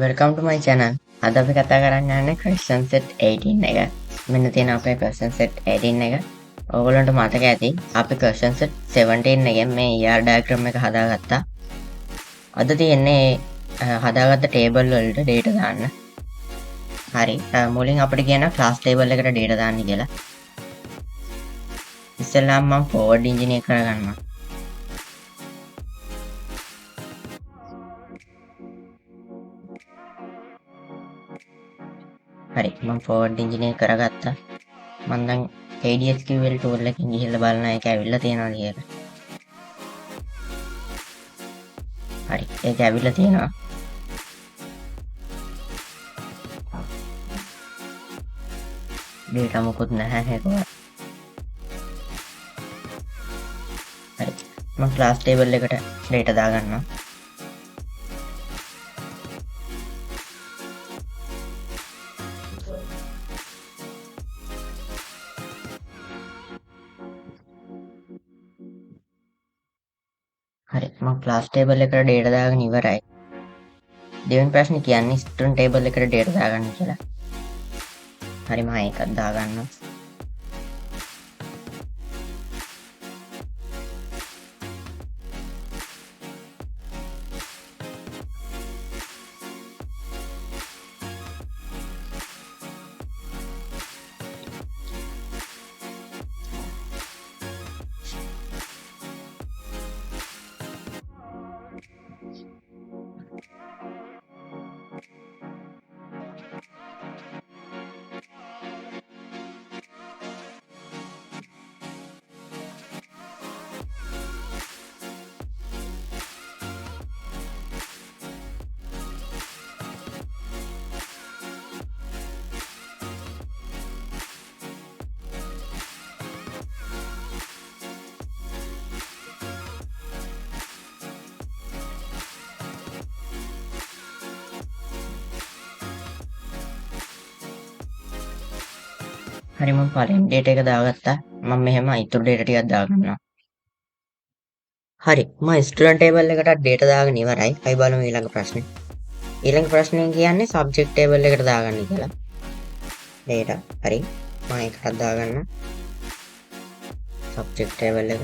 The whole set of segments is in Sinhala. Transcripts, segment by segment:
Welcome to my channel. අද අපි කතා කරන්න යන්නේ question set 18 එක. මෙන්න තියෙන අපේ question set 18 එක. ඕගොල්ලන්ට මතක ඇති අපි question set 17 එකෙන් මේ ER diagram එක හදාගත්තා. අද තියෙන්නේ හදාගත්ත table වලට data දාන්න. හරි. මුලින් අපිට කියන class table එකට data දාන්න කියලා. ඉස්සෙල්ලාම මම forward engineer කරගන්නවා. හරි. මම forward engineer කරගත්තා. මම දැන් ADSQL tool එකකින් ගිහිල්ලා බලන එක ඇවිල්ලා තියෙනවා කියලා. හරි ඒක ඇවිල්ලා තියෙනවා data මොකුත් නැහැ ඒක හරි මම class table එකට data දාගන්නවා හරි මම class table එකට data දාගෙන ඉවරයි දෙවෙනි ප්‍රශ්නේ කියන්නේ student table එකට data දාගන්න කියලා හරි මම ඒකත් දාගන්නවා හරි මම පළවෙනි data එක දාගත්තා මම මෙහෙම ඉතුරු data ටිකක් දාගන්නවා හරි මම student table එකට data දාගෙන ඉවරයි අපි බලමු ඊළඟ ප්‍රශ්නේ ඊළඟ ප්‍රශ්නේ කියන්නේ subject table එකට දාගන්න කියලා data හරි මම ඒකත් දාගන්නවා subject table එක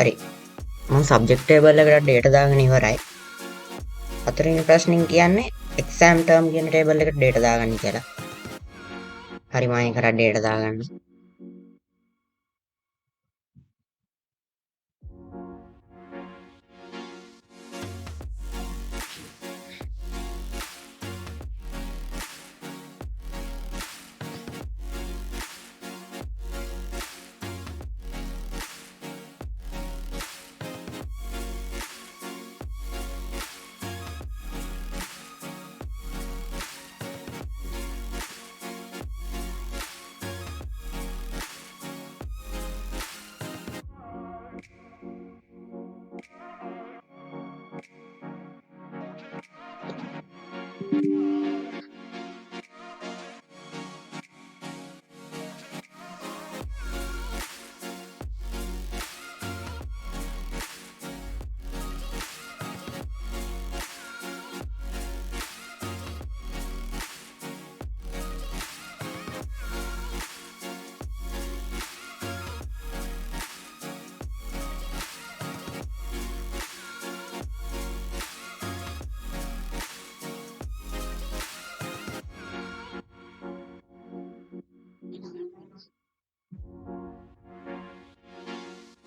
හරි මම subject table එකට data දාගෙන ඉවරයි හතරවෙනි ප්‍රශ්نين කියන්නේ exam term කියන table එකට data දාගන්න කියලා හරි මම ඒකට data දාගන්න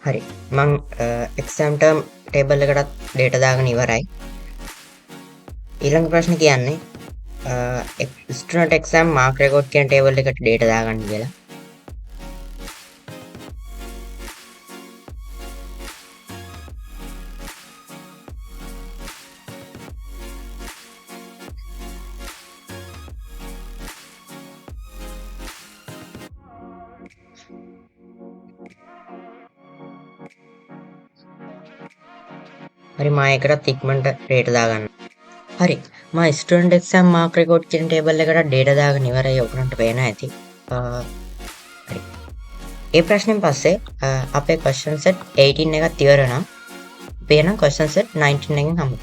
හරි මං exam term table එකටත් data දාගෙන ඉවරයි ඊළඟ ප්‍රශ්න කියන්නේ ස්ටුඩන්ට් එක්සෑම් මාක් රෙකෝඩ් කියන ටේබල් එකට ඩේටා දාගන්න කියලා. හරි මම ඒකටත් ඉක්මනට ඩේටා දාගන්න. හරි මම ස්ටුඩන්ට් එක්සෑම් මාක් රෙකෝඩ් කියන ටේබල් එකට ඩේටා දාගෙන ඉවරයි. ඔයගලන්ට පේනවා ඇති. හරි. ඒ ප්‍රශ්නෙන් පස්සේ අපේ question set 18 එකත් ඉවර වෙනවා. අපි එහෙනම් question set 19 එකෙන් හමු.